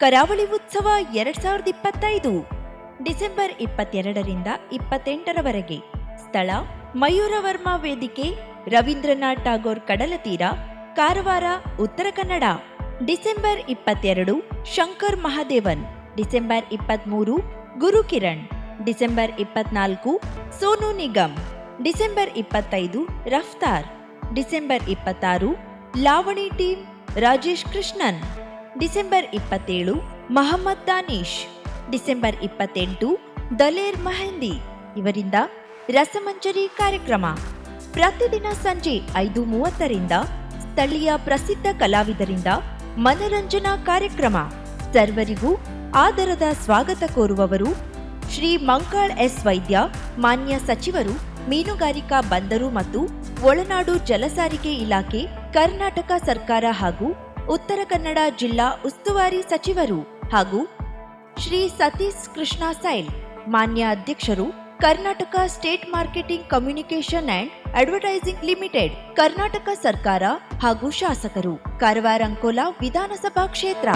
ಕರಾವಳಿ ಉತ್ಸವ 2025 ಡಿಸೆಂಬರ್ 22ರಿಂದ 28ರವರೆಗೆ. ಸ್ಥಳ ಮಯೂರವರ್ಮ ವೇದಿಕೆ, Ravindranath Tagore ಕಡಲತೀರ, Karwar, Uttara Kannada. December 22 Shankar Mahadevan. December 23 Gurukiran. December 24 Sonu Nigam. December 25 Raftaar. December 26 ಲಾವಣಿ ಟೀಮ್ ರಾಜೇಶ್ ಕೃಷ್ಣನ್. ಡಿಸೆಂಬರ್ 27 ಮಹಮ್ಮದ್ ದಾನಿಶ್. ಡಿಸೆಂಬರ್ 28 ದಲೇರ್ ಮೆಹಂದಿ. ಇವರಿಂದ ರಸಮಂಜರಿ ಕಾರ್ಯಕ್ರಮ ಪ್ರತಿದಿನ ಸಂಜೆ 5:30ರಿಂದ ಸ್ಥಳೀಯ ಪ್ರಸಿದ್ಧ ಕಲಾವಿದರಿಂದ ಮನರಂಜನಾ ಕಾರ್ಯಕ್ರಮ. ಸರ್ವರಿಗೂ ಆದರದ ಸ್ವಾಗತ ಕೋರುವವರು ಶ್ರೀ ಮಂಕಾಳ್ ಎಸ್ ವೈದ್ಯ, ಮಾನ್ಯ ಸಚಿವರು, ಮೀನುಗಾರಿಕಾ ಬಂದರು ಮತ್ತು ಒಳನಾಡು ಜಲಸಾರಿಗೆ ಇಲಾಖೆ, ಕರ್ನಾಟಕ ಸರ್ಕಾರ ಹಾಗೂ ಉತ್ತರ ಕನ್ನಡ ಜಿಲ್ಲಾ ಉಸ್ತುವಾರಿ ಸಚಿವರು ಹಾಗೂ ಶ್ರೀ ಸತೀಶ್ ಕೃಷ್ಣ ಸೈಲ್, ಮಾನ್ಯ ಅಧ್ಯಕ್ಷರು, Karnataka state marketing communication and advertising limited, Karnataka ಸರ್ಕಾರ ಹಾಗೂ ಶಾಸಕರು, ಕಾರವಾರ ಅಂಕೋಲಾ ವಿಧಾನಸಭಾ ಕ್ಷೇತ್ರ.